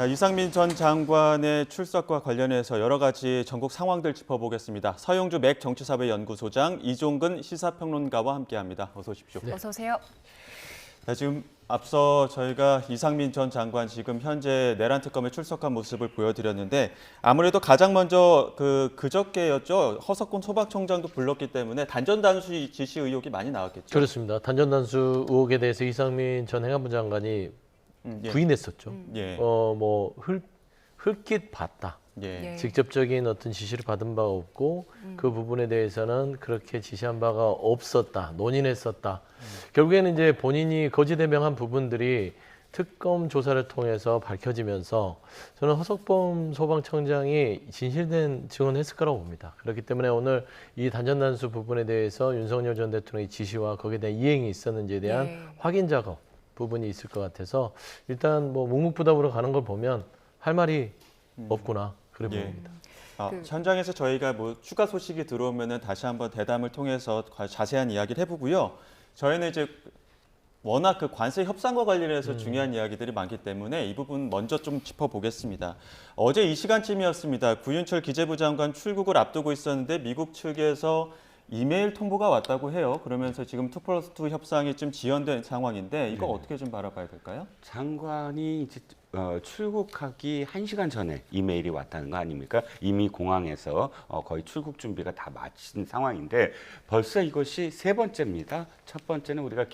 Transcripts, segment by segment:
이상민 전 장관의 출석과 관련해서 여러 가지 전국 상황들 짚어보겠습니다. 서용주 맥 정치사회연구소장, 이종근 시사평론가와 함께합니다. 어서 오십시오. 네. 어서 오세요. 지금 앞서 저희가 이상민 전 장관 지금 현재 내란 특검에 출석한 모습을 보여드렸는데 아무래도 가장 먼저 그저께였죠. 허석훈 소방청장도 불렀기 때문에 단전단수 지시 의혹이 많이 나왔겠죠. 그렇습니다. 단전단수 의혹에 대해서 이상민 전 행안부 장관이 예. 부인했었죠. 예. 흘낏 봤다. 예. 예. 직접적인 어떤 지시를 받은 바가 없고 그 부분에 대해서는 그렇게 지시한 바가 없었다. 논의했었다. 결국에는 이제 본인이 거짓대명한 부분들이 특검 조사를 통해서 밝혀지면서 저는 허석범 소방청장이 진실된 증언을 했을 거라고 봅니다. 그렇기 때문에 오늘 이 단전단수 부분에 대해서 윤석열 전 대통령의 지시와 거기에 대한 이행이 있었는지에 대한 예. 확인 작업 부분이 있을 것 같아서 일단 뭐 묵묵부답으로 가는 걸 보면 할 말이 없구나 그래 예. 보입니다. 현장에서 저희가 추가 소식이 들어오면은 다시 한번 대담을 통해서 자세한 이야기를 해보고요. 저희는 이제 워낙 그 관세 협상과 관련해서 중요한 이야기들이 많기 때문에 이 부분 먼저 좀 짚어보겠습니다. 어제 이 시간쯤이었습니다. 구윤철 기재부 장관 출국을 앞두고 있었는데 미국 측에서 이메일 통보가 왔다고 해요. 그러면서 지금 2+2 협상이 좀 지연된 상황인데 이거 어떻게 좀 바라봐야 될까요? 장관이 이제 출국하기 1시간 전에 이메일이 왔다는 거 아닙니까? 이미 공항에서 거의 출국 준비가 다 마친 상황인데 벌써 이것이 세 번째입니다. 첫 번째는 우리가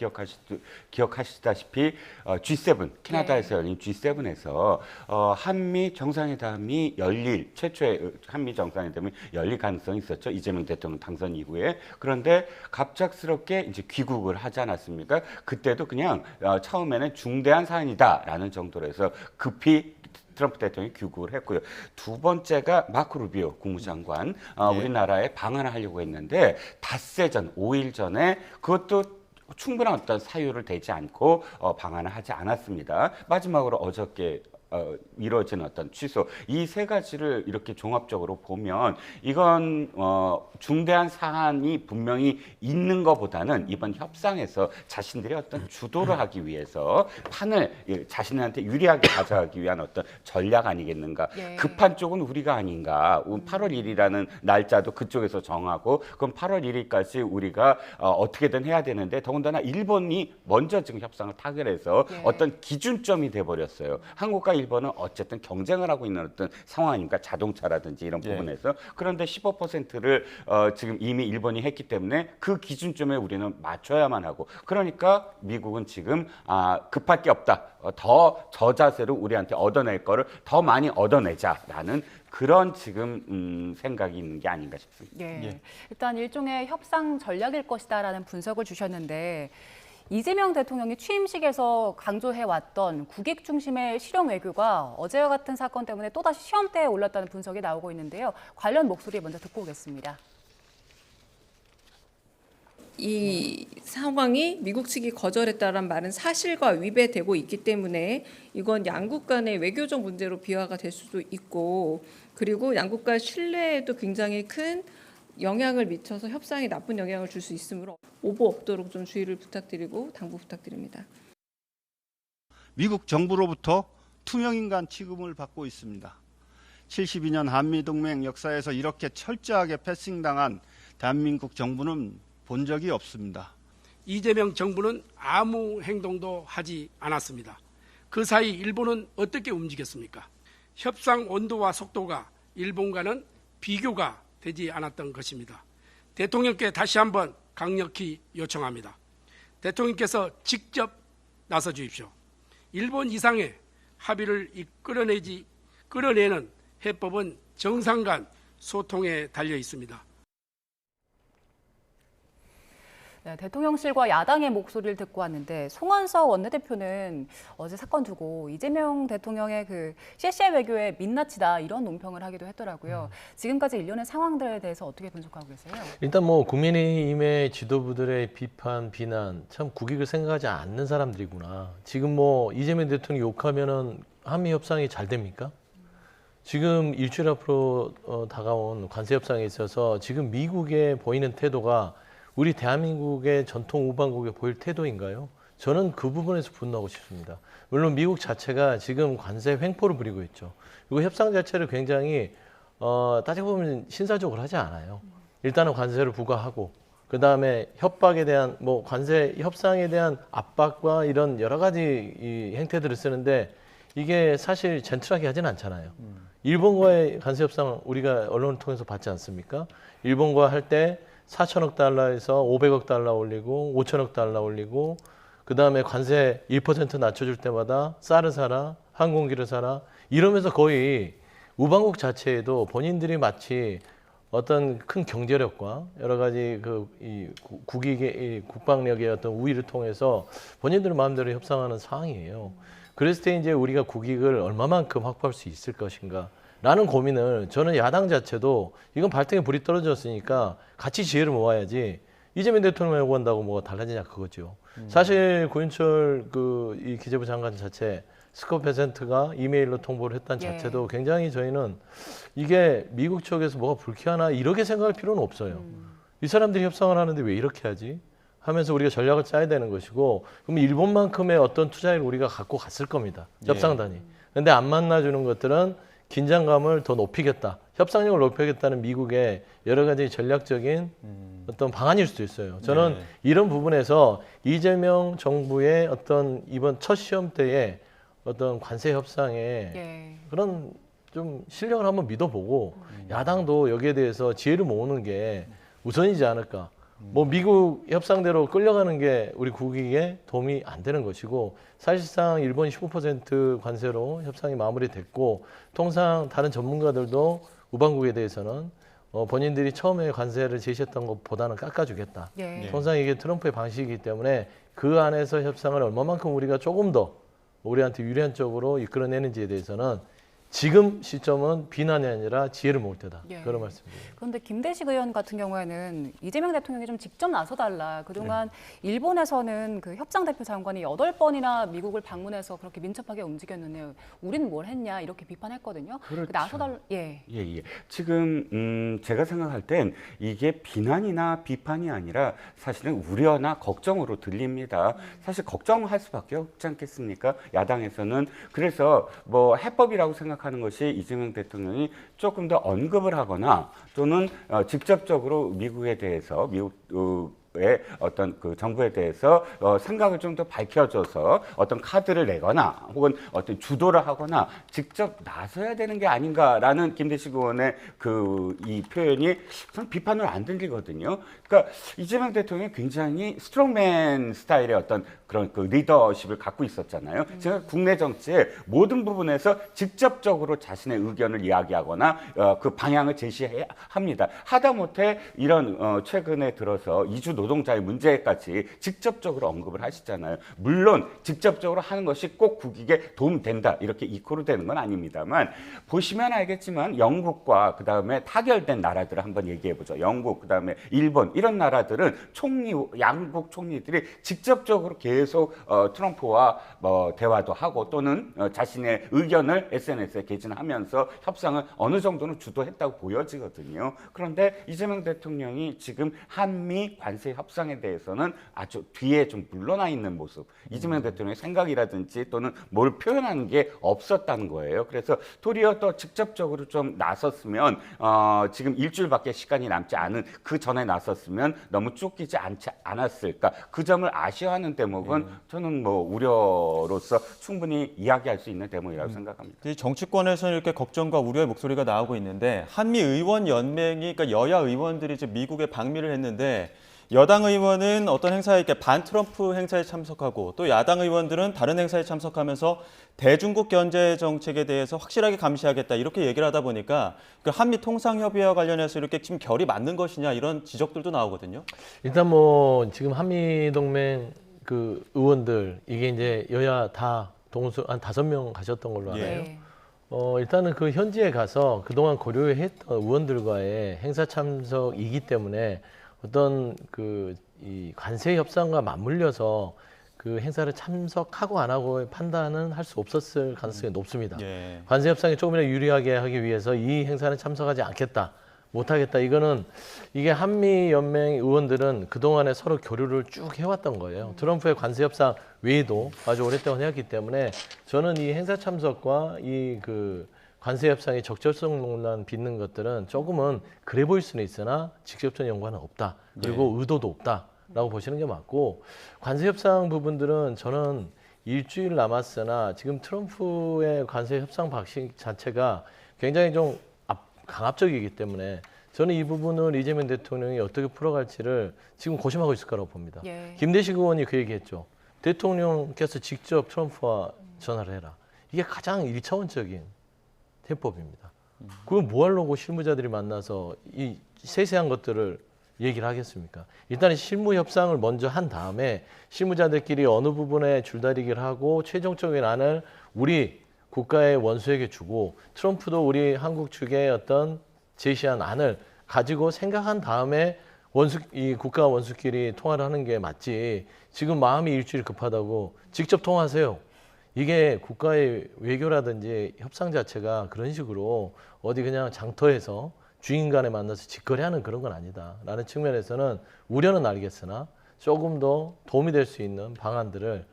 기억하시다시피 G7, 캐나다에서 열린 G7에서 한미 정상회담이 열릴 최초의 한미 정상회담이 열릴 가능성이 있었죠. 이재명 대통령 당선 이후에. 그런데 갑작스럽게 이제 귀국을 하지 않았습니까? 그때도 그냥 처음에는 중대한 사안이다라는 정도로 해서 급히 트럼프 대통령이 귀국을 했고요. 두 번째가 마크 루비오 국무장관 우리나라에 방한을 하려고 했는데 닷새 전 5일 전에 그것도 충분한 어떤 사유를 대지 않고 방한을 하지 않았습니다. 마지막으로 어저께 이루어진 어떤 취소 이 세 가지를 이렇게 종합적으로 보면 이건 중대한 사안이 분명히 있는 것보다는 이번 협상에서 자신들이 어떤 주도를 하기 위해서 판을 자신한테 유리하게 가져가기 위한 어떤 전략 아니겠는가. 예. 급한 쪽은 우리가 아닌가. 8월 1일이라는 날짜도 그쪽에서 정하고 그럼 8월 1일까지 우리가 어떻게든 해야 되는데 더군다나 일본이 먼저 지금 협상을 타결해서 예. 어떤 기준점이 돼버렸어요. 한국과 일본은 어쨌든 경쟁을 하고 있는 어떤 상황이니까 자동차라든지 이런 부분에서 그런데 15%를 지금 이미 일본이 했기 때문에 그 기준점에 우리는 맞춰야만 하고 그러니까 미국은 지금 급할 게 없다. 더 저자세로 우리한테 얻어낼 거를 더 많이 얻어내자라는 그런 지금 생각이 있는 게 아닌가 싶습니다. 예. 일단 일종의 협상 전략일 것이다라는 분석을 주셨는데 이재명 대통령이 취임식에서 강조해왔던 국익 중심의 실용 외교가 어제와 같은 사건 때문에 또다시 시험대에 올랐다는 분석이 나오고 있는데요. 관련 목소리 먼저 듣고 오겠습니다. 이 상황이 미국 측이 거절했다는 말은 사실과 위배되고 있기 때문에 이건 양국 간의 외교적 문제로 비화가 될 수도 있고 그리고 양국 간 신뢰에도 굉장히 큰 영향을 미쳐서 협상에 나쁜 영향을 줄 수 있으므로 오보 없도록 좀 주의를 부탁드리고 당부 부탁드립니다. 미국 정부로부터 투명인간 취급을 받고 있습니다. 72년 한미동맹 역사에서 이렇게 철저하게 패싱당한 대한민국 정부는 본 적이 없습니다. 이재명 정부는 아무 행동도 하지 않았습니다. 그 사이 일본은 어떻게 움직였습니까? 협상 온도와 속도가 일본과는 비교가 되지 않았던 것입니다. 대통령께 다시 한번 강력히 요청합니다. 대통령께서 직접 나서 주십시오. 일본 이상의 합의를 끌어내는 해법은 정상 간 소통에 달려 있습니다. 네, 대통령실과 야당의 목소리를 듣고 왔는데 송원석 원내대표는 어제 사건 두고 이재명 대통령의 그 CCI 외교의 민낯이다 이런 논평을 하기도 했더라고요. 지금까지 일련의 상황들에 대해서 어떻게 분석하고 계세요? 일단 뭐 국민의힘의 지도부들의 비판, 비난 참 국익을 생각하지 않는 사람들이구나. 지금 뭐 이재명 대통령 욕하면은 한미 협상이 잘 됩니까? 지금 일주일 앞으로 다가온 관세 협상에 있어서 지금 미국의 보이는 태도가 우리 대한민국의 전통 우방국에 보일 태도인가요? 저는 그 부분에서 분노하고 싶습니다. 물론 미국 자체가 지금 관세 횡포를 부리고 있죠. 그리고 협상 자체를 굉장히 따지고 보면 신사적으로 하지 않아요. 일단은 관세를 부과하고 그 다음에 협박에 대한 뭐 관세 협상에 대한 압박과 이런 여러 가지 이 행태들을 쓰는데 이게 사실 젠틀하게 하진 않잖아요. 일본과의 관세 협상 우리가 언론을 통해서 봤지 않습니까? 일본과 할 때 4천억 달러에서 500억 달러 올리고 5천억 달러 올리고 그 다음에 관세 1% 낮춰줄 때마다 쌀을 사라, 항공기를 사라 이러면서 거의 우방국 자체에도 본인들이 마치 어떤 큰 경제력과 여러 가지 이 국방력의 어떤 우위를 통해서 본인들 마음대로 협상하는 상황이에요. 그랬을 때 이제 우리가 국익을 얼마만큼 확보할 수 있을 것인가 라는 고민을 저는 야당 자체도 이건 발등에 불이 떨어졌으니까 같이 지혜를 모아야지 이재명 대통령 요구한다고 뭐가 달라지냐 그거죠. 사실 고인철 이 기재부 장관 자체 스코어 페센트가 이메일로 통보를 했다는 자체도 굉장히 저희는 이게 미국 쪽에서 뭐가 불쾌하나 이렇게 생각할 필요는 없어요. 이 사람들이 협상을 하는데 왜 이렇게 하지? 하면서 우리가 전략을 짜야 되는 것이고 그럼 일본만큼의 어떤 투자를 우리가 갖고 갔을 겁니다. 협상단이. 근데 안 만나주는 것들은 긴장감을 더 높이겠다. 협상력을 높이겠다는 미국의 여러 가지 전략적인 어떤 방안일 수도 있어요. 저는 이런 부분에서 이재명 정부의 어떤 이번 첫 시험 때에 어떤 관세 협상에 그런 좀 실력을 한번 믿어보고 야당도 여기에 대해서 지혜를 모으는 게 우선이지 않을까. 뭐 미국 협상대로 끌려가는 게 우리 국익에 도움이 안 되는 것이고 사실상 일본 15% 관세로 협상이 마무리됐고 통상 다른 전문가들도 우방국에 대해서는 본인들이 처음에 관세를 제시했던 것보다는 깎아주겠다. 통상 이게 트럼프의 방식이기 때문에 그 안에서 협상을 얼마만큼 우리가 조금 더 우리한테 유리한 쪽으로 이끌어내는지에 대해서는 지금 시점은 비난이 아니라 지혜를 모을 때다. 그런 말씀입니다. 그런데 김대식 의원 같은 경우에는 이재명 대통령이 좀 직접 나서달라. 그동안 일본에서는 그 협상대표 장관이 8번이나 미국을 방문해서 그렇게 민첩하게 움직였는데 우리는 뭘 했냐 이렇게 비판했거든요. 그렇죠. 나서달라. 지금 제가 생각할 땐 이게 비난이나 비판이 아니라 사실은 우려나 걱정으로 들립니다. 사실 걱정할 수밖에 없지 않겠습니까? 야당에서는. 그래서 뭐 해법이라고 생각하는 것이 이재명 대통령이 조금 더 언급을 하거나 또는 직접적으로 미국에 대해서 미국의 어떤 그 정부에 대해서 생각을 좀 더 밝혀줘서 어떤 카드를 내거나 혹은 어떤 주도를 하거나 직접 나서야 되는 게 아닌가라는 김대식 의원의 이 표현이 참 비판으로 안 들리거든요. 그러니까 이재명 대통령이 굉장히 스트롱맨 스타일의 어떤 그런 그 리더십을 갖고 있었잖아요. 제가 국내 정치의 모든 부분에서 직접적으로 자신의 의견을 이야기하거나 그 방향을 제시합니다. 하다못해 이런 최근에 들어서 이주 노동자의 문제까지 직접적으로 언급을 하시잖아요. 물론 직접적으로 하는 것이 꼭 국익에 도움된다 이렇게 이코로 되는 건 아닙니다만 보시면 알겠지만 영국과 그다음에 타결된 나라들을 한번 얘기해보죠. 영국 그다음에 일본 이런 나라들은 양국 총리들이 직접적으로 계속 트럼프와 대화도 하고 또는 자신의 의견을 SNS에 개진하면서 협상을 어느 정도는 주도했다고 보여지거든요. 그런데 이재명 대통령이 지금 한미 관세 협상에 대해서는 아주 뒤에 좀 물러나 있는 모습. 이재명 대통령의 생각이라든지 또는 뭘 표현하는 게 없었다는 거예요. 그래서 도리어 더 직접적으로 좀 나섰으면 지금 일주일밖에 시간이 남지 않은 그 전에 나섰으면 너무 쫓기지 않았을까. 그 점을 아쉬워하는 대목은 저는 뭐 우려로서 충분히 이야기할 수 있는 대목이라고 생각합니다. 정치권에서는 이렇게 걱정과 우려의 목소리가 나오고 있는데 한미 의원 연맹이 그러니까 여야 의원들이 이제 미국에 방미를 했는데 여당 의원은 어떤 행사에 이렇게 반 트럼프 행사에 참석하고 또 야당 의원들은 다른 행사에 참석하면서 대중국 견제 정책에 대해서 확실하게 감시하겠다 이렇게 얘기를 하다 보니까 그 한미 통상 협의와 관련해서 이렇게 지금 결이 맞는 것이냐 이런 지적들도 나오거든요. 일단 뭐 지금 한미 동맹 그 의원들 이게 이제 여야 다 동수 한 5명 가셨던 걸로 알아요. 일단은 그 현지에 가서 그동안 고려했던 의원들과의 행사 참석이기 때문에 어떤 이 관세 협상과 맞물려서 그 행사를 참석하고 안 하고의 판단은 할 수 없었을 가능성이 높습니다. 관세 협상이 조금이라도 유리하게 하기 위해서 이 행사는 참석하지 않겠다. 못하겠다. 이게 한미 연맹 의원들은 그동안에 서로 교류를 쭉 해왔던 거예요. 트럼프의 관세 협상 외에도 아주 오랫동안 해왔기 때문에 저는 이 행사 참석과 이 그 관세 협상의 적절성 논란 빚는 것들은 조금은 그래 보일 수는 있으나 직접적인 연관은 없다. 그리고 의도도 없다라고 보시는 게 맞고, 관세 협상 부분들은 저는 일주일 남았으나 지금 트럼프의 관세 협상 방식 자체가 굉장히 좀 강압적이기 때문에 저는 이 부분을 이재명 대통령이 어떻게 풀어갈지를 지금 고심하고 있을 거라고 봅니다. 예. 김대식 의원이 그 얘기했죠. 대통령께서 직접 트럼프와 전화를 해라. 이게 가장 1차원적인 해법입니다. 그건 뭐 하려고 실무자들이 만나서 이 세세한 것들을 얘기를 하겠습니까? 일단 실무 협상을 먼저 한 다음에 실무자들끼리 어느 부분에 줄다리기를 하고 최종적인 안을 우리 국가의 원수에게 주고, 트럼프도 우리 한국 측의 어떤 제시한 안을 가지고 생각한 다음에 이 국가 원수끼리 통화를 하는 게 맞지. 지금 마음이 일주일 급하다고 직접 통화하세요. 이게 국가의 외교라든지 협상 자체가 그런 식으로 어디 그냥 장터에서 주인 간에 만나서 직거래하는 그런 건 아니다 라는 측면에서는 우려는 알겠으나 조금 더 도움이 될 수 있는 방안들을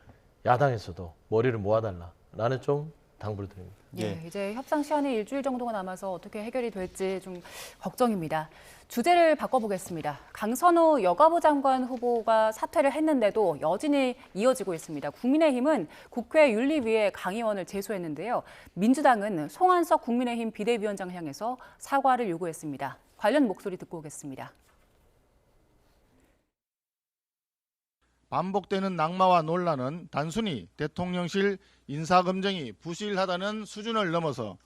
야당에서도 머리를 모아달라라는 좀 당부를 드립니다. 예, 이제 협상 시한이 일주일 정도가 남아서 어떻게 해결이 될지 좀 걱정입니다. 주제를 바꿔보겠습니다. 강선우 여가부 장관 후보가 사퇴를 했는데도 여진이 이어지고 있습니다. 국민의힘은 국회 윤리위에 강 의원을 제소했는데요. 민주당은 송한석 국민의힘 비대위원장 향해서 사과를 요구했습니다. 관련 목소리 듣고 오겠습니다. 반복되는 낙마와 논란은 단순히 대통령실 인사검증이 부실하다는 수준을 넘어서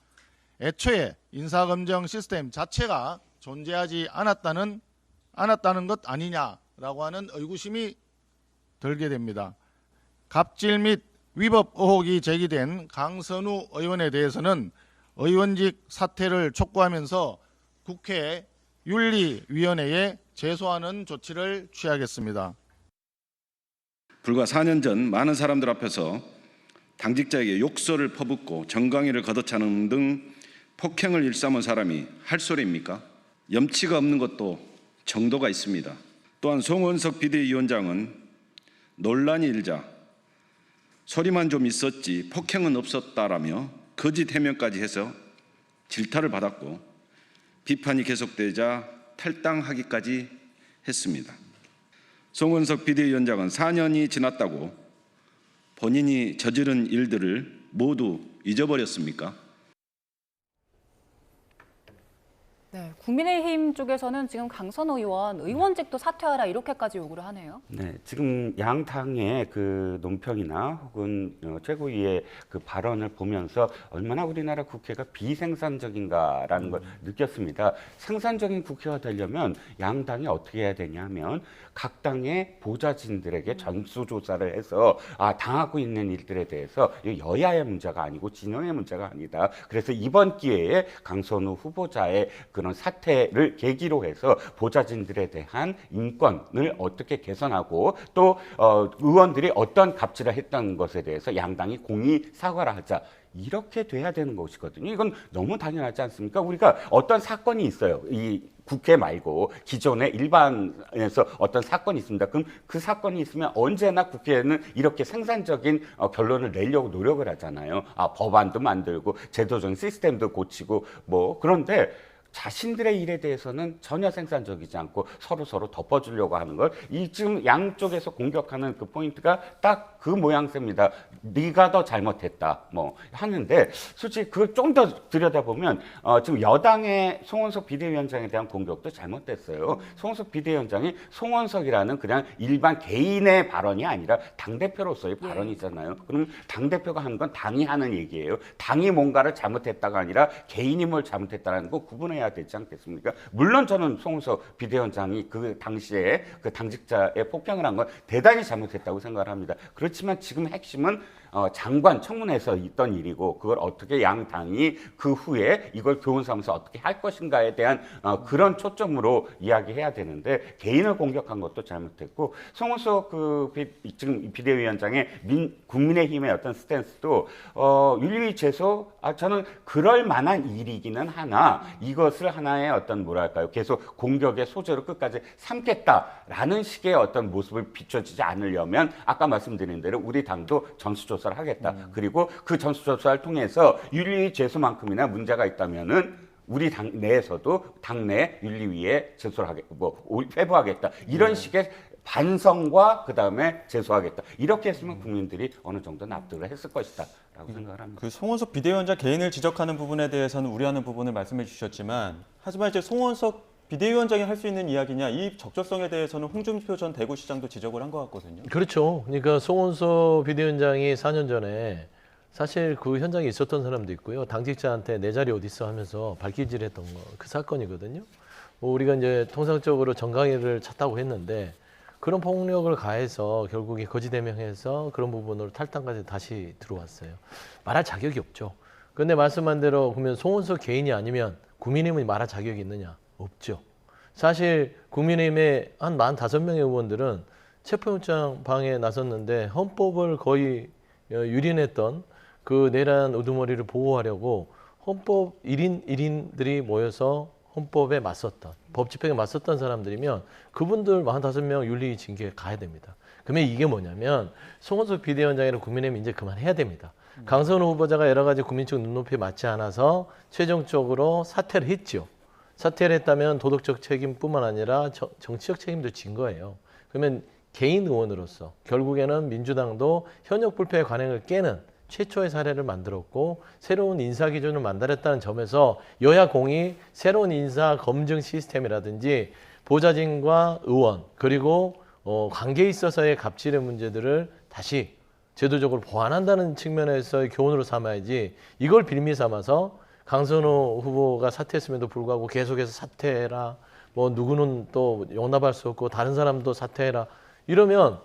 애초에 인사검증 시스템 자체가 존재하지 않았다는 것 아니냐라고 하는 의구심이 들게 됩니다. 갑질 및 위법 의혹이 제기된 강선우 의원에 대해서는 의원직 사퇴를 촉구하면서 국회 윤리위원회에 제소하는 조치를 취하겠습니다. 불과 4년 전 많은 사람들 앞에서 당직자에게 욕설을 퍼붓고 정강이를 걷어차는 등 폭행을 일삼은 사람이 할 소리입니까? 염치가 없는 것도 정도가 있습니다. 또한 송원석 비대위원장은 논란이 일자 소리만 좀 있었지 폭행은 없었다라며 거짓 해명까지 해서 질타를 받았고, 비판이 계속되자 탈당하기까지 했습니다. 송원석 비대위원장은 4년이 지났다고 본인이 저지른 일들을 모두 잊어버렸습니까? 네, 국민의힘 쪽에서는 지금 강선우 의원 의원직도 사퇴하라 이렇게까지 요구를 하네요. 네, 지금 양 당의 그 논평이나 혹은 최고위의 그 발언을 보면서 얼마나 우리나라 국회가 비생산적인가라는 걸 느꼈습니다. 생산적인 국회가 되려면 양 당이 어떻게 해야 되냐면 각 당의 보좌진들에게 전수조사를 해서 당하고 있는 일들에 대해서 여야의 문제가 아니고 진영의 문제가 아니다. 그래서 이번 기회에 강선우 후보자의 그런 사태를 계기로 해서 보좌진들에 대한 인권을 어떻게 개선하고 또 의원들이 어떤 갑질을 했던 것에 대해서 양당이 공의 사과를 하자. 이렇게 돼야 되는 것이거든요. 이건 너무 당연하지 않습니까? 우리가 어떤 사건이 있어요. 이 국회 말고 기존에 일반에서 어떤 사건이 있습니다. 그럼 그 사건이 있으면 언제나 국회에는 이렇게 생산적인 결론을 내려고 노력을 하잖아요. 법안도 만들고 제도적인 시스템도 고치고 그런데 자신들의 일에 대해서는 전혀 생산적이지 않고 서로 덮어주려고 하는 걸 지금 양쪽에서 공격하는 그 포인트가 딱 그 모양새입니다. 네가 더 잘못했다 하는데 솔직히 그걸 좀 더 들여다보면 지금 여당의 송원석 비대위원장에 대한 공격도 잘못됐어요. 송원석 비대위원장이 송원석이라는 그냥 일반 개인의 발언이 아니라 당대표로서의 발언이잖아요. 그럼 당대표가 하는 건 당이 하는 얘기예요. 당이 뭔가를 잘못했다가 아니라 개인이 뭘 잘못했다는 거 구분해야 되지 않겠습니까? 물론 저는 송원석 비대위원장이 그 당시에 그 당직자의 폭행을 한 건 대단히 잘못했다고 생각을 합니다. 그렇지만 지금 핵심은 장관 청문회에서 있던 일이고 그걸 어떻게 양 당이 그 후에 이걸 교훈 삼아서 어떻게 할 것인가에 대한 그런 초점으로 이야기해야 되는데 개인을 공격한 것도 잘못됐고 송원석 지금 비대위원장의 국민의힘의 어떤 스탠스도 윤리위 제소 저는 그럴 만한 일이기는 하나 이것을 하나의 어떤 뭐랄까요 계속 공격의 소재로 끝까지 삼겠다라는 식의 어떤 모습을 비춰지지 않으려면 아까 말씀드린 대로 우리 당도 전수조사를 하겠다. 그리고 그 전수조사를 통해서 윤리위 제소만큼이나 문제가 있다면은 우리 당 내에서도 당내 윤리위에 제소를 회부하겠다. 이런 식의 반성과 그다음에 제소하겠다. 이렇게 했으면 국민들이 어느 정도 납득을 했을 것이다라고 생각을 합니다. 그 송원석 비대위원장 개인을 지적하는 부분에 대해서는 우려하는 부분을 말씀해 주셨지만 하지만 이제 송원석 비대위원장이 할 수 있는 이야기냐 이 적절성에 대해서는 홍준표 전 대구시장도 지적을 한 것 같거든요. 그렇죠. 그러니까 송원석 비대위원장이 4년 전에 사실 그 현장에 있었던 사람도 있고요. 당직자한테 내 자리 어디 있어 하면서 발길질했던 그 사건이거든요. 뭐 우리가 이제 통상적으로 정강이를 찾다고 했는데 그런 폭력을 가해서 결국에 거짓 해명해서 그런 부분으로 탈당까지 다시 들어왔어요. 말할 자격이 없죠. 그런데 말씀한 대로 그러면 송원석 개인이 아니면 국민의힘이 말할 자격이 있느냐? 없죠. 사실 국민의힘의 한 45명의 의원들은 체포영장 방에 나섰는데 헌법을 거의 유린했던 그 내란 우두머리를 보호하려고 헌법 1인들이 모여서 헌법에 맞섰던 법 집행에 맞섰던 사람들이면 그분들 45명 윤리 징계에 가야 됩니다. 그러면 이게 뭐냐면 송원석 비대위원장이랑 국민의힘 이제 그만해야 됩니다. 강선우 후보자가 여러 가지 국민적 눈높이에 맞지 않아서 최종적으로 사퇴를 했죠. 사퇴를 했다면 도덕적 책임뿐만 아니라 정치적 책임도 진 거예요. 그러면 개인 의원으로서 결국에는 민주당도 현역 불패의 관행을 깨는 최초의 사례를 만들었고 새로운 인사 기준을 만들었다는 점에서 여야 공이 새로운 인사 검증 시스템이라든지 보좌진과 의원 그리고 관계에 있어서의 갑질의 문제들을 다시 제도적으로 보완한다는 측면에서의 교훈으로 삼아야지 이걸 빌미 삼아서 강선우 후보가 사퇴했음에도 불구하고 계속해서 사퇴해라 뭐 누구는 또 용납할 수 없고 다른 사람도 사퇴해라 이러면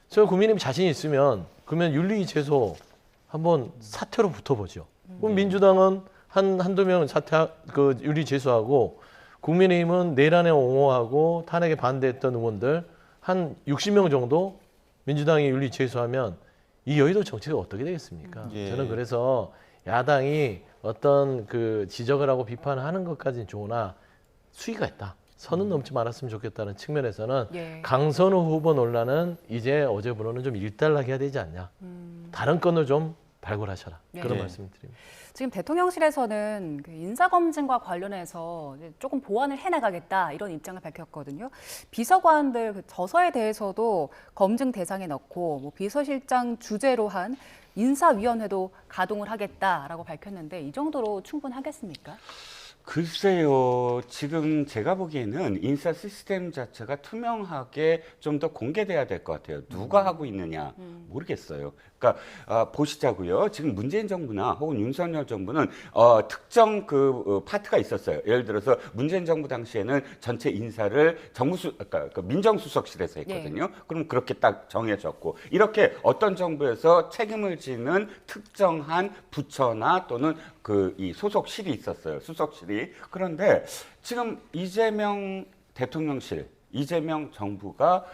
저 국민의힘 자신 있으면 그러면 윤리 제소 한번 사퇴로 붙어보죠. 그럼 민주당은 한두 명 윤리 제소하고 국민의힘은 내란에 옹호하고 탄핵에 반대했던 의원들 한 60명 정도 민주당이 윤리 제소하면 이 여의도 정치가 어떻게 되겠습니까? 예. 저는 그래서 야당이 어떤 그 지적을 하고 비판을 하는 것까지는 좋으나 수위가 있다. 선은 넘지 말았으면 좋겠다는 측면에서는 예. 강선우 후보 논란은 이제 어제부로는 좀 일단락해야 되지 않냐. 다른 건을 좀 발굴하셔라. 그런 네. 말씀을 드립니다. 지금 대통령실에서는 그 인사검증과 관련해서 이제 조금 보완을 해나가겠다 이런 입장을 밝혔거든요. 비서관들 그 저서에 대해서도 검증 대상에 넣고 뭐 비서실장 주재로 한 인사위원회도 가동을 하겠다라고 밝혔는데 이 정도로 충분하겠습니까? 글쎄요, 지금 제가 보기에는 인사 시스템 자체가 투명하게 좀 더 공개돼야 될 것 같아요. 누가 하고 있느냐 모르겠어요. 그러니까 보시자고요. 지금 문재인 정부나 혹은 윤석열 정부는 특정 그 파트가 있었어요. 예를 들어서 문재인 정부 당시에는 전체 인사를 그러니까 민정수석실에서 했거든요. 그럼 그렇게 딱 정해졌고 이렇게 어떤 정부에서 책임을 지는 특정한 부처나 또는 이 소속실이 있었어요. 수석실이. 그런데 지금 이재명 대통령실, 이재명 정부가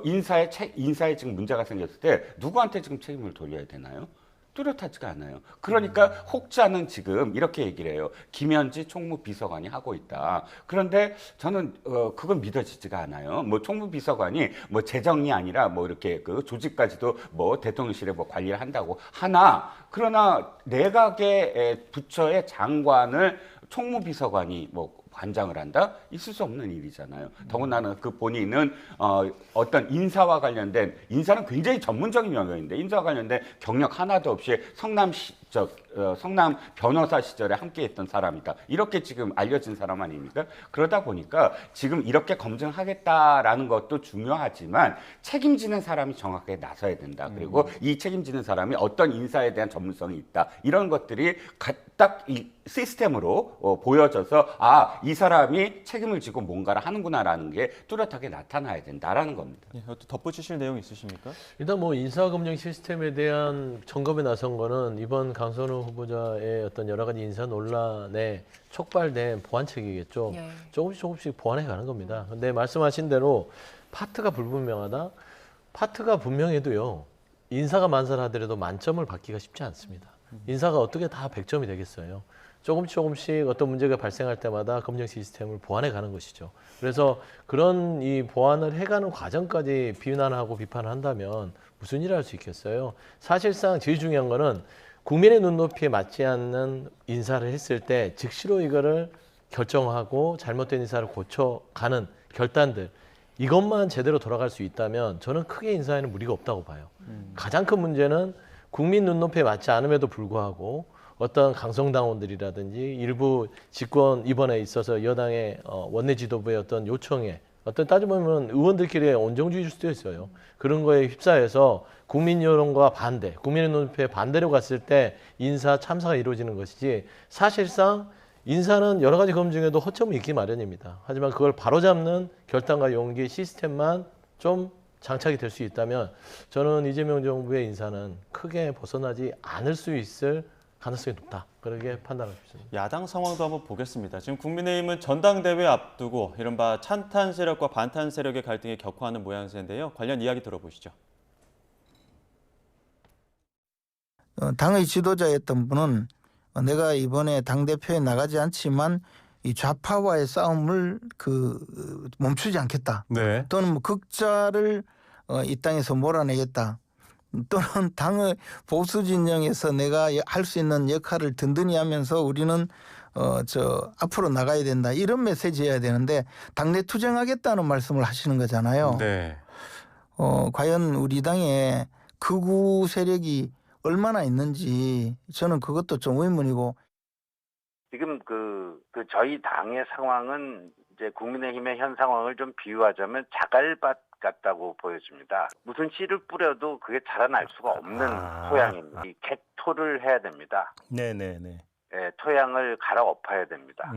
인사에 지금 문제가 생겼을 때 누구한테 지금 책임을 돌려야 되나요? 뚜렷하지가 않아요. 그러니까 혹자는 지금 이렇게 얘기를 해요. 김현지 총무비서관이 하고 있다. 그런데 저는 그건 믿어지지가 않아요. 뭐 총무비서관이 뭐 재정이 아니라 뭐 이렇게 그 조직까지도 뭐 대통령실에 뭐 관리를 한다고 하나 그러나 내각의 부처의 장관을 총무비서관이 뭐 관장을 한다? 있을 수 없는 일이잖아요. 더군다나 그 본인은 어떤 인사와 관련된 인사는 굉장히 전문적인 영역인데 인사와 관련된 경력 하나도 없이 성남 변호사 시절에 함께했던 사람이다. 이렇게 지금 알려진 사람 아닙니까? 그러다 보니까 지금 이렇게 검증하겠다라는 것도 중요하지만 책임지는 사람이 정확하게 나서야 된다. 그리고 이 책임지는 사람이 어떤 인사에 대한 전문성이 있다. 이런 것들이 딱 이 시스템으로 보여져서 이 사람이 책임을 지고 뭔가를 하는구나라는 게 뚜렷하게 나타나야 된다라는 겁니다. 예, 또 덧붙이실 내용 있으십니까? 일단 뭐 인사검증 시스템에 대한 점검에 나선 거는 이번 강선우 후보자의 어떤 여러 가지 인사 논란에 촉발된 보완책이겠죠. 예. 조금씩 보완해 가는 겁니다. 근데 말씀하신 대로 파트가 불분명하다. 파트가 분명해도요. 인사가 만살하더라도 만점을 받기가 쉽지 않습니다. 인사가 어떻게 다 100점이 되겠어요. 조금씩 어떤 문제가 발생할 때마다 검증 시스템을 보완해 가는 것이죠. 그래서 그런 이 보완을 해가는 과정까지 비난하고 비판을 한다면 무슨 일을 할 수 있겠어요. 사실상 제일 중요한 거는 국민의 눈높이에 맞지 않는 인사를 했을 때 즉시로 이거를 결정하고 잘못된 인사를 고쳐가는 결단들, 이것만 제대로 돌아갈 수 있다면 저는 크게 인사에는 무리가 없다고 봐요. 가장 큰 문제는 국민 눈높이에 맞지 않음에도 불구하고 어떤 강성당원들이라든지 일부 집권 이번에 있어서 여당의 원내 지도부의 어떤 요청에 어떤 따져보면 의원들끼리의 온정주의일 수도 있어요. 그런 거에 휩싸여서 국민 여론과 반대, 국민의 눈높이에 반대로 갔을 때 인사 참사가 이루어지는 것이지 사실상 인사는 여러 가지 검증에도 허점이 있기 마련입니다. 하지만 그걸 바로잡는 결단과 용기, 시스템만 좀 장착이 될 수 있다면 저는 이재명 정부의 인사는 크게 벗어나지 않을 수 있을 가능성이 높다. 그렇게 판단하고 싶습니다. 야당 상황도 한번 보겠습니다. 지금 국민의힘은 전당대회 앞두고 이른바 찬탄 세력과 반탄 세력의 갈등이 격화하는 모양새인데요. 관련 이야기 들어보시죠. 당의 지도자였던 분은 내가 이번에 당대표에 나가지 않지만 이 좌파와의 싸움을 멈추지 않겠다. 네. 또는 뭐 극자를 이 땅에서 몰아내겠다. 또는 당의 보수 진영에서 내가 할 수 있는 역할을 든든히 하면서 우리는 앞으로 나가야 된다. 이런 메시지여야 되는데 당내 투쟁하겠다는 말씀을 하시는 거잖아요. 네. 과연 우리 당에 극우 세력이 얼마나 있는지 저는 그것도 좀 의문이고. 지금 저희 당의 상황은 이제 국민의힘의 현 상황을 좀 비유하자면 자갈밭 같다고 보여집니다. 무슨 씨를 뿌려도 그게 자라날 수가 없는 토양입니다. 이 객토를 해야 됩니다. 네네네. 예, 토양을 갈아엎어야 됩니다.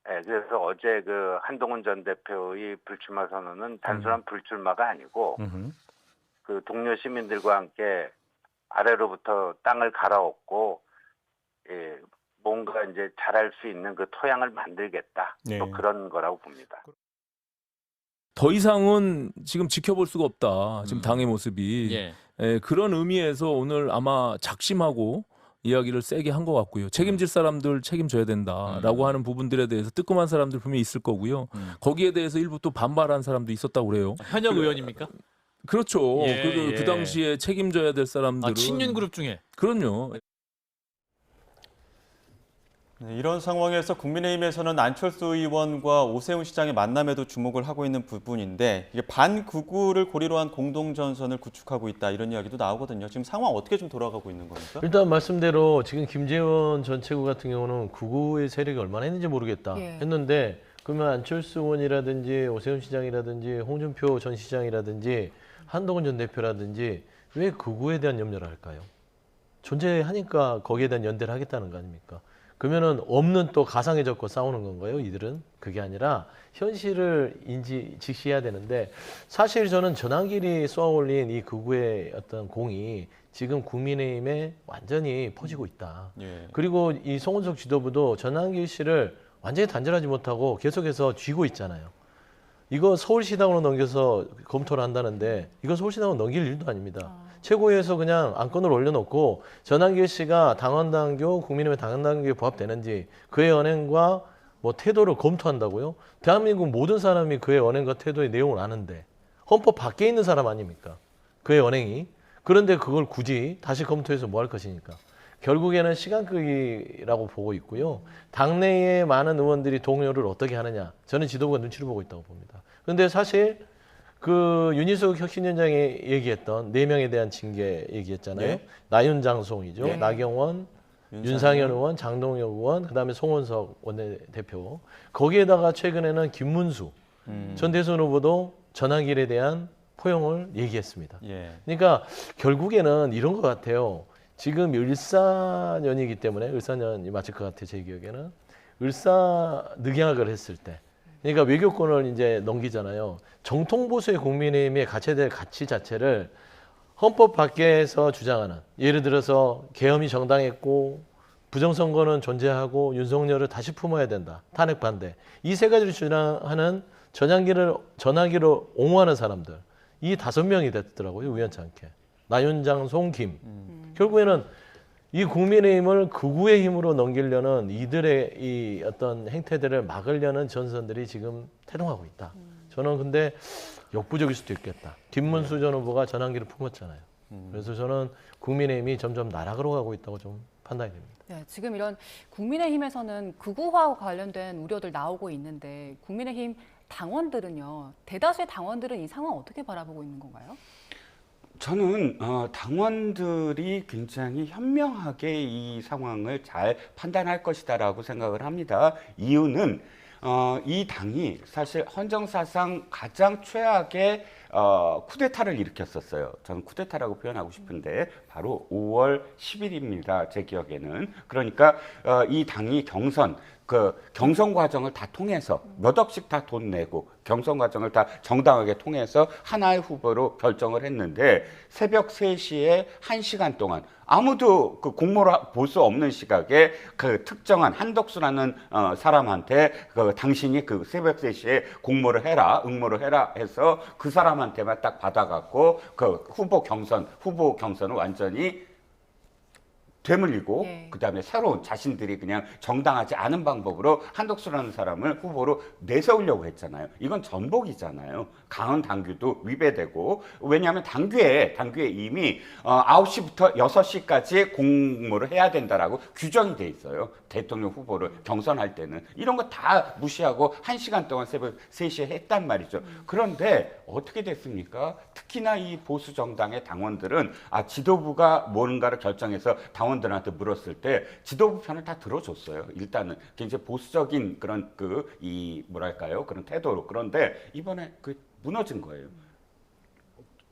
예, 그래서 어제 한동훈 전 대표의 불출마 선언은 단순한 불출마가 아니고 그 동료 시민들과 함께 아래로부터 땅을 갈아엎고 뭔가 이제 자랄 수 있는 그 토양을 만들겠다. 네. 또 그런 거라고 봅니다. 더 이상은 지금 지켜볼 수가 없다. 지금 당의 모습이. 그런 의미에서 오늘 아마 작심하고 이야기를 세게 한 것 같고요. 책임질 사람들 책임져야 된다라고 하는 부분들에 대해서 뜨끔한 사람들 분명히 있을 거고요. 거기에 대해서 일부 또 반발한 사람도 있었다고 그래요. 현역 의원입니까? 그렇죠. 예, 그 당시에 책임져야 될 사람들은 친윤 그룹 중에. 그럼요. 네, 이런 상황에서 국민의힘에서는 안철수 의원과 오세훈 시장의 만남에도 주목을 하고 있는 부분인데 이게 반극우를 고리로 한 공동전선을 구축하고 있다 이런 이야기도 나오거든요. 지금 상황 어떻게 좀 돌아가고 있는 겁니까? 일단 말씀대로 지금 김재원 전 최고 같은 경우는 극우의 세력이 얼마나 있는지 모르겠다 했는데 그러면 안철수 의원이라든지 오세훈 시장이라든지 홍준표 전 시장이라든지 한동훈 전 대표라든지 왜 극우에 대한 염려를 할까요? 존재하니까 거기에 대한 연대를 하겠다는 거 아닙니까? 그러면은 없는 또 가상에 젖고 싸우는 건가요? 이들은 그게 아니라 현실을 직시해야 되는데 사실 저는 전환길이 쏘아올린 이 극우의 어떤 공이 지금 국민의힘에 완전히 퍼지고 있다. 그리고 이 송원석 지도부도 전환길 씨를 완전히 단절하지 못하고 계속해서 쥐고 있잖아요. 이거 서울시당으로 넘겨서 검토를 한다는데 이거 서울시당으로 넘길 일도 아닙니다. 최고위에서 그냥 안건을 올려놓고 전환길 씨가 당헌당규, 국민의힘의 당헌당규에 부합되는지 그의 언행과 뭐 태도를 검토한다고요? 대한민국 모든 사람이 그의 언행과 태도의 내용을 아는데 헌법 밖에 있는 사람 아닙니까? 그의 언행이. 그런데 그걸 굳이 다시 검토해서 뭐 할 것이니까. 결국에는 시간 끄기라고 보고 있고요. 당내에 많은 의원들이 동요를 어떻게 하느냐. 저는 지도부가 눈치를 보고 있다고 봅니다. 그런데 사실 그 윤희숙 혁신위원장이 얘기했던 4명에 대한 징계 얘기했잖아요. 나윤장송이죠. 나경원, 윤상현 의원, 장동혁 의원, 그다음에 송원석 원내대표. 거기에다가 최근에는 김문수 전 대선 후보도 전환길에 대한 포용을 얘기했습니다. 예. 그러니까 결국에는 이런 것 같아요. 지금 을사년이기 때문에 을사년이 맞을 것 같아요. 제 기억에는 을사늑약을 했을 때, 그러니까 외교권을 이제 넘기잖아요. 정통 보수의 국민의힘에 갖춰야 될 가치 자체를 헌법 밖에서 주장하는, 예를 들어서 계엄이 정당했고 부정선거는 존재하고 윤석열을 다시 품어야 된다, 탄핵 반대, 이 세 가지를 주장하는 전환기를 옹호하는 사람들, 이 5명이 됐더라고요. 우연찮게 나윤장, 송김. 결국에는 이 국민의힘을 극우의 힘으로 넘기려는 이들의 이 어떤 행태들을 막으려는 전선들이 지금 태동하고 있다. 저는 근데 역부족일 수도 있겠다. 김문수 전 후보가 전환기를 품었잖아요. 그래서 저는 국민의힘이 점점 나락으로 가고 있다고 좀 판단이 됩니다. 네, 지금 이런 국민의힘에서는 극우화와 관련된 우려들 나오고 있는데 국민의힘 당원들은요, 대다수의 당원들은 이 상황 어떻게 바라보고 있는 건가요? 저는 당원들이 굉장히 현명하게 이 상황을 잘 판단할 것이다라고 생각을 합니다. 이유는 이 당이 사실 헌정사상 가장 최악의 쿠데타를 일으켰었어요. 저는 쿠데타라고 표현하고 싶은데 바로 5월 10일입니다. 제 기억에는. 그러니까 이 당이 경선 과정을 다 통해서 몇 억씩 다 돈 내고 경선 과정을 다 정당하게 통해서 하나의 후보로 결정을 했는데 새벽 3시에 1시간 동안 아무도 그 공모를 볼 수 없는 시각에 그 특정한 한덕수라는 사람한테 당신이 그 새벽 3시에 응모를 해라 해서 그 사람한테만 딱 받아갖고 그 후보 경선을 완전히 되물리고 그다음에 새로운 자신들이 그냥 정당하지 않은 방법으로 한덕수라는 사람을 후보로 내세우려고 했잖아요. 이건 전복이잖아요. 강은 당규도 위배되고, 왜냐하면 당규에 이미 9시부터 6시까지 공모를 해야 된다라고 규정이 돼 있어요. 대통령 후보를 경선할 때는. 이런 거 다 무시하고 1시간 동안 새벽 3시에 했단 말이죠. 그런데 어떻게 됐습니까? 특히나 이 보수 정당의 당원들은 지도부가 뭔가를 결정해서 당원들한테 물었을 때 지도부 편을 다 들어줬어요. 일단은 굉장히 보수적인 그런 그런 태도로. 그런데 이번에 무너진 거예요.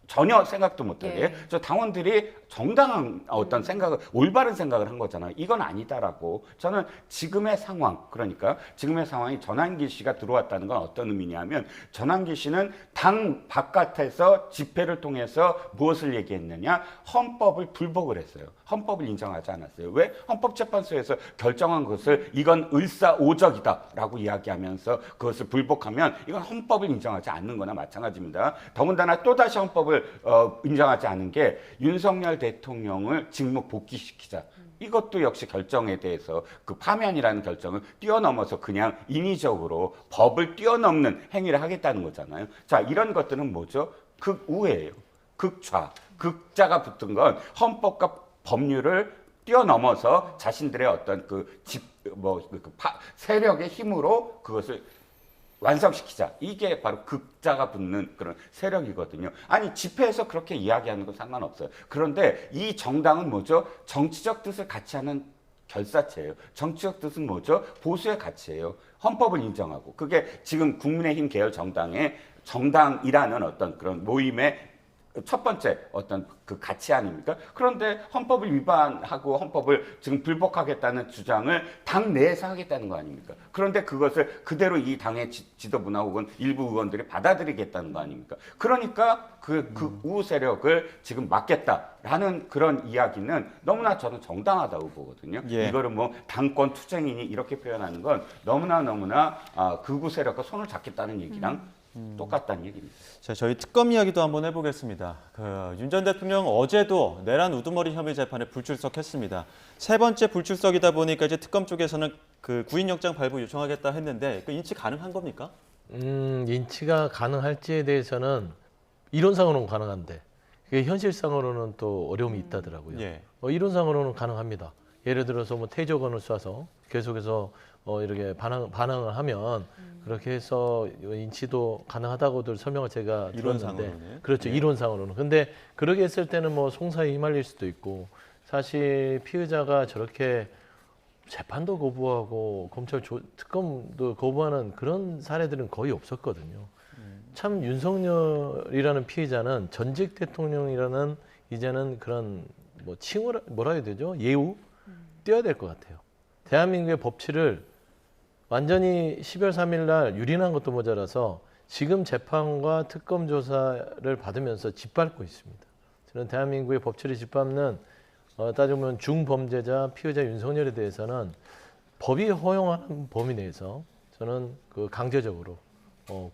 전혀 생각도 못하게. 저 당원들이 정당한 어떤 생각을, 올바른 생각을 한 거잖아요. 이건 아니다라고. 저는 지금의 상황, 그러니까 지금의 상황이 전환길 씨가 들어왔다는 건 어떤 의미냐면, 전환길 씨는 당 바깥에서 집회를 통해서 무엇을 얘기했느냐? 헌법을 불복을 했어요. 헌법을 인정하지 않았어요. 왜? 헌법재판소에서 결정한 것을 이건 을사오적이다라고 이야기하면서 그것을 불복하면 이건 헌법을 인정하지 않는 거나 마찬가지입니다. 더군다나 또다시 헌법을 인정하지 않은 게 윤석열 대통령을 직무 복귀시키자. 이것도 역시 결정에 대해서 그 파면이라는 결정을 뛰어넘어서 그냥 인위적으로 법을 뛰어넘는 행위를 하겠다는 거잖아요. 자, 이런 것들은 뭐죠? 극우예요. 극좌. 극자가 붙은 건 헌법과 법률을 뛰어넘어서 자신들의 어떤 세력의 힘으로 그것을 완성시키자. 이게 바로 극자가 붙는 그런 세력이거든요. 아니, 집회에서 그렇게 이야기하는 건 상관없어요. 그런데 이 정당은 뭐죠? 정치적 뜻을 같이 하는 결사체예요. 정치적 뜻은 뭐죠? 보수의 가치예요. 헌법을 인정하고. 그게 지금 국민의힘 계열 정당이라는 어떤 그런 모임의 첫 번째 어떤 그 가치 아닙니까? 그런데 헌법을 위반하고 헌법을 지금 불복하겠다는 주장을 당 내에서 하겠다는 거 아닙니까? 그런데 그것을 그대로 이 당의 지도부나 혹은 일부 의원들이 받아들이겠다는 거 아닙니까? 그러니까 그 우호 세력을 지금 막겠다라는 그런 이야기는 너무나 저는 정당하다고 보거든요. 이거를 뭐 당권 투쟁이니 이렇게 표현하는 건 너무나 극우 세력과 손을 잡겠다는 얘기랑 똑같다는 얘기입니다. 자, 저희 특검 이야기도 한번 해보겠습니다. 윤 전 대통령 어제도 내란 우두머리 혐의 재판에 불출석했습니다. 3번째 불출석이다 보니까 이제 특검 쪽에서는 그 구인영장 발부 요청하겠다 했는데 그 인치 가능한 겁니까? 인치가 가능할지에 대해서는 이론상으로는 가능한데 그게 현실상으로는 또 어려움이 있다더라고요. 이론상으로는 가능합니다. 예를 들어서 뭐 태조건을 쏴서 계속해서 이렇게 반항을 하면 그렇게 해서 인치도 가능하다고들 설명을 제가 들었는데, 그렇죠. 이론상으로는. 근데 그렇게 했을 때는 뭐 송사에 휘말릴 수도 있고 사실 피의자가 저렇게 재판도 거부하고 검찰 특검도 거부하는 그런 사례들은 거의 없었거든요. 참 윤석열이라는 피의자는 전직 대통령이라는 이제는 그런 뭐 칭호라 뭐라 해야 되죠? 예우 띄어야 될 것 같아요. 대한민국의 법치를 완전히 12월 3일 날 유린한 것도 모자라서 지금 재판과 특검 조사를 받으면서 짓밟고 있습니다. 저는 대한민국의 법치를 짓밟는 따지면 중범죄자 피의자 윤석열에 대해서는 법이 허용하는 범위 내에서 저는 그 강제적으로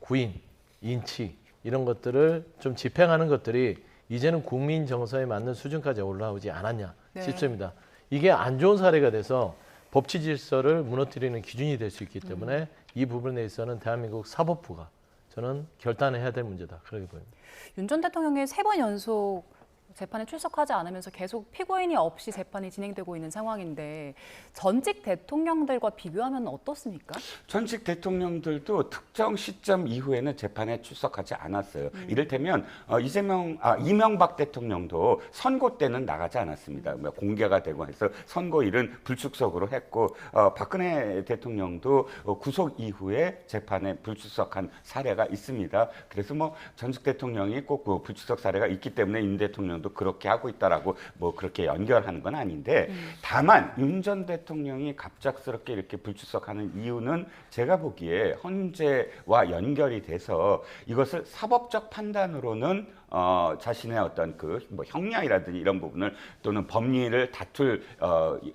구인, 인치 이런 것들을 좀 집행하는 것들이 이제는 국민 정서에 맞는 수준까지 올라오지 않았냐 싶습니다. 이게 안 좋은 사례가 돼서 법치 질서를 무너뜨리는 기준이 될 수 있기 때문에 이 부분에 대해서는 대한민국 사법부가 저는 결단해야 될 문제다 그렇게 보입니다. 윤 전 대통령이 3번 연속 재판에 출석하지 않으면서 계속 피고인이 없이 재판이 진행되고 있는 상황인데 전직 대통령들과 비교하면 어떻습니까? 전직 대통령들도 특정 시점 이후에는 재판에 출석하지 않았어요. 이를테면 이명박 대통령도 선거 때는 나가지 않았습니다. 공개가 되고 해서 선거일은 불출석으로 했고 박근혜 대통령도 구속 이후에 재판에 불출석한 사례가 있습니다. 그래서 뭐 전직 대통령이 꼭 그 불출석 사례가 있기 때문에 윤 대통령도 그렇게 하고 있다라고 뭐 그렇게 연결하는 건 아닌데 다만 윤 전 대통령이 갑작스럽게 이렇게 불출석하는 이유는 제가 보기에 헌재와 연결이 돼서 이것을 사법적 판단으로는 자신의 어떤 그 뭐 형량이라든지 이런 부분을 또는 법리를 다툴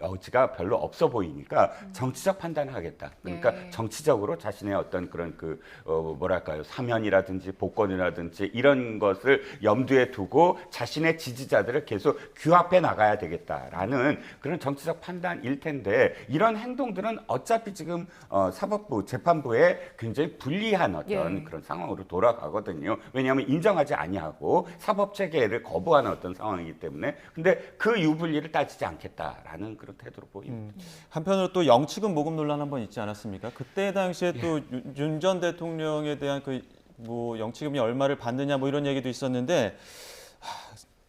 여지가 별로 없어 보이니까 정치적 판단을 하겠다. 그러니까 정치적으로 자신의 어떤 그런 그 뭐랄까요 사면이라든지 복권이라든지 이런 것을 염두에 두고 자신의 지지자들을 계속 규합해 나가야 되겠다라는 그런 정치적 판단일 텐데 이런 행동들은 어차피 지금 사법부 재판부에 굉장히 불리한 어떤 그런 상황으로 돌아가거든요. 왜냐하면 인정하지 아니하고 사법 체계를 거부하는 어떤 상황이기 때문에 근데 그 유불리를 따지지 않겠다라는 그런 태도로 보입니다. 한편으로 또 영치금 모금 논란 한번 있지 않았습니까? 그때 당시에 또 윤 전 대통령에 대한 그 뭐 영치금이 얼마를 받느냐 뭐 이런 얘기도 있었는데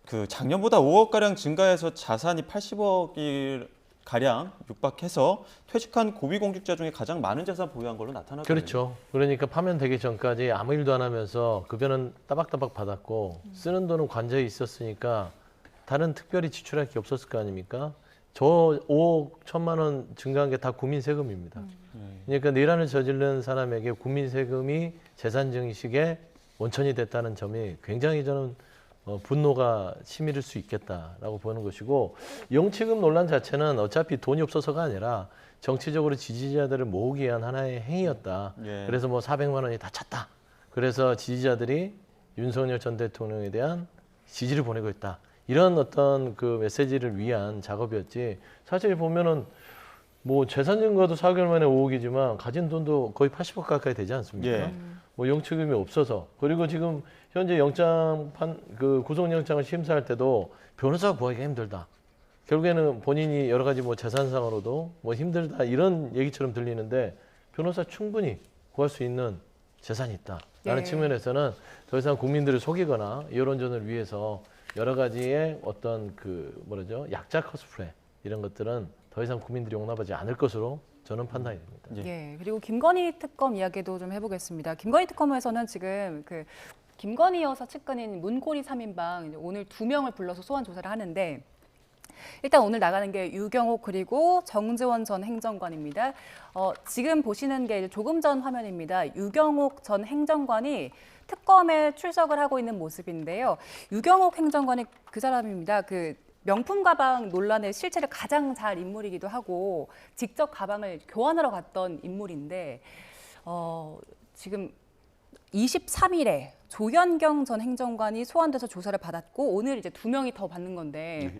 그 작년보다 5억 가량 증가해서 자산이 80억이 가량 육박해서 퇴직한 고위공직자 중에 가장 많은 재산 보유한 걸로 나타났거든요. 그렇죠. 그러니까 파면되기 전까지 아무 일도 안 하면서 급여는 따박따박 받았고 쓰는 돈은 관저에 있었으니까 다른 특별히 지출할 게 없었을 거 아닙니까? 저 5억 1천만 원 증가한 게 다 국민 세금입니다. 그러니까 내란을 저지른 사람에게 국민 세금이 재산 증식의 원천이 됐다는 점이 굉장히 저는 분노가 치밀을 수 있겠다라고 보는 것이고 영치금 논란 자체는 어차피 돈이 없어서가 아니라 정치적으로 지지자들을 모으기 위한 하나의 행위였다. 그래서 뭐 400만 원이 다 찼다. 그래서 지지자들이 윤석열 전 대통령에 대한 지지를 보내고 있다. 이런 어떤 그 메시지를 위한 작업이었지. 사실 보면은 뭐 재산 증가도 4개월 만에 5억이지만 가진 돈도 거의 80억 가까이 되지 않습니까? 뭐 영치금이 없어서 그리고 지금 현재 구속영장을 심사할 때도 변호사 구하기가 힘들다. 결국에는 본인이 여러 가지 뭐 재산상으로도 뭐 힘들다 이런 얘기처럼 들리는데 변호사 충분히 구할 수 있는 재산이 있다라는 측면에서는 더 이상 국민들을 속이거나 여론전을 위해서 여러 가지의 어떤 그 뭐라죠 약자 코스프레 이런 것들은 더 이상 국민들이 용납하지 않을 것으로 저는 판단이 됩니다. 그리고 김건희 특검 이야기도 좀 해보겠습니다. 김건희 특검에서는 지금 그 김건희 여사 측근인 문고리 3인방 오늘 2명을 불러서 소환 조사를 하는데 일단 오늘 나가는 게 유경옥 그리고 정지원 전 행정관입니다. 지금 보시는 게 조금 전 화면입니다. 유경옥 전 행정관이 특검에 출석을 하고 있는 모습인데요. 유경옥 행정관이 그 사람입니다. 그 명품 가방 논란의 실체를 가장 잘 인물이기도 하고 직접 가방을 교환하러 갔던 인물인데 지금 23일에 조현경 전 행정관이 소환돼서 조사를 받았고 오늘 이제 2명이 더 받는 건데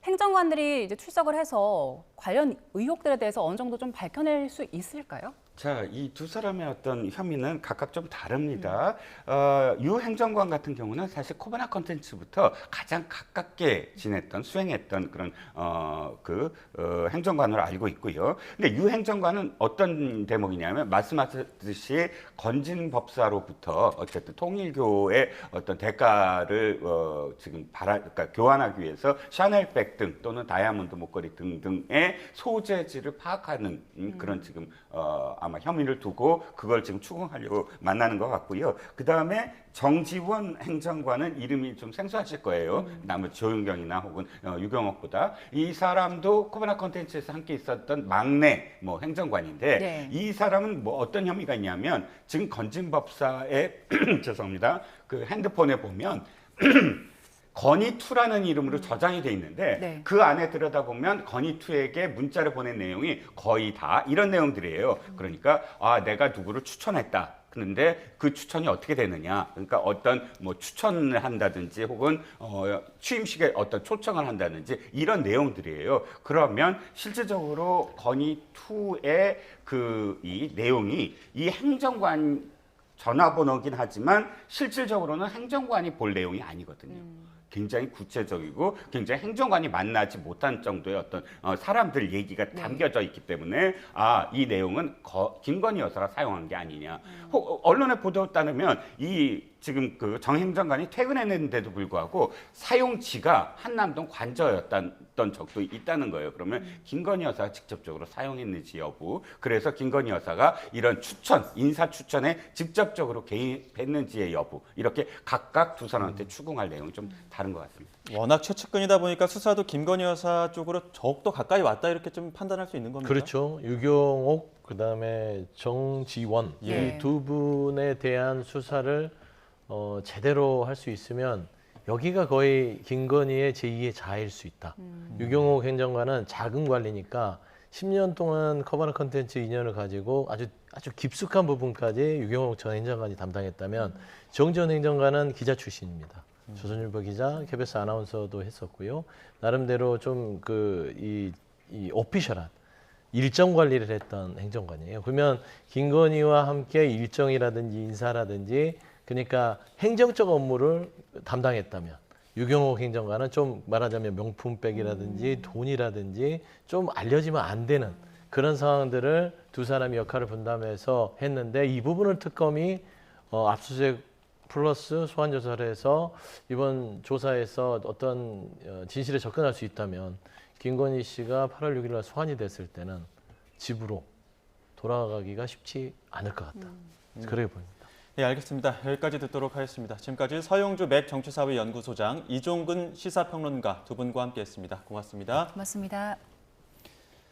행정관들이 이제 출석을 해서 관련 의혹들에 대해서 어느 정도 좀 밝혀낼 수 있을까요? 자, 이 두 사람의 어떤 혐의는 각각 좀 다릅니다. 유 행정관 같은 경우는 사실 코바나 컨텐츠부터 가장 가깝게 지냈던, 수행했던 그런 행정관으로 알고 있고요. 근데 유 행정관은 어떤 대목이냐면 말씀하셨듯이 건진 법사로부터 어쨌든 통일교의 어떤 대가를 지금 그러니까 교환하기 위해서 샤넬백 등 또는 다이아몬드 목걸이 등등의 소재지를 파악하는 그런 지금 아마 혐의를 두고 그걸 지금 추궁하려고 만나는 것 같고요. 그 다음에 정지원 행정관은 이름이 좀 생소하실 거예요. 나머지 조윤경이나 혹은 유경옥보다 이 사람도 코바나 컨텐츠에서 함께 있었던 막내 행정관인데 네. 이 사람은 뭐 어떤 혐의가 있냐면 지금 건진법사의 죄송합니다. 그 핸드폰에 보면 건희2라는 이름으로 저장이 돼 있는데 네. 그 안에 들여다보면 건희2에게 문자를 보낸 내용이 거의 다 이런 내용들이에요. 그러니까 내가 누구를 추천했다. 그런데 그 추천이 어떻게 되느냐. 그러니까 어떤 추천을 한다든지 혹은 취임식에 어떤 초청을 한다든지 이런 내용들이에요. 그러면 실질적으로 건희2의 이 내용이 이 행정관 전화번호긴 하지만 실질적으로는 행정관이 볼 내용이 아니거든요. 굉장히 구체적이고 굉장히 행정관이 만나지 못한 정도의 어떤 사람들 얘기가 담겨져 있기 때문에 이 내용은 김건희 여사가 사용한 게 아니냐. 언론의 보도에 따르면 이 지금 그 정 행정관이 퇴근했는데도 불구하고 사용지가 한남동 관저였던 적도 있다는 거예요. 그러면 김건희 여사가 직접적으로 사용했는지 여부, 그래서 김건희 여사가 이런 인사 추천에 직접적으로 개입했는지의 여부, 이렇게 각각 두 사람한테 추궁할 내용이 좀 다른 것 같습니다. 워낙 최측근이다 보니까 수사도 김건희 여사 쪽으로 더욱더 가까이 왔다 이렇게 좀 판단할 수 있는 겁니까? 그렇죠. 유경옥 그다음에 정지원 예. 이 두 분에 대한 수사를 제대로 할 수 있으면 여기가 거의 김건희의 제2의 자아일 수 있다. 유경옥 행정관은 작은 관리니까 10년 동안 커버너 컨텐츠 인연을 가지고 아주 깊숙한 부분까지 유경옥 전 행정관이 담당했다면 정지원 행정관은 기자 출신입니다. 조선일보 기자, KBS 아나운서도 했었고요. 나름대로 좀 이 오피셜한 일정 관리를 했던 행정관이에요. 그러면 김건희와 함께 일정이라든지 인사라든지 그러니까 행정적 업무를 담당했다면 유경옥 행정관은 좀 말하자면 명품백이라든지 돈이라든지 좀 알려지면 안 되는 그런 상황들을 두 사람이 역할을 분담해서 했는데 이 부분을 특검이 압수수색 플러스 소환 조사를 해서 이번 조사에서 어떤 진실에 접근할 수 있다면 김건희 씨가 8월 6일 날 소환이 됐을 때는 집으로 돌아가기가 쉽지 않을 것 같다. 그렇게 보입니다. 네, 알겠습니다. 여기까지 듣도록 하겠습니다. 지금까지 서용주 맥 정치사회 연구소장, 이종근 시사평론가 두 분과 함께했습니다. 고맙습니다. 고맙습니다.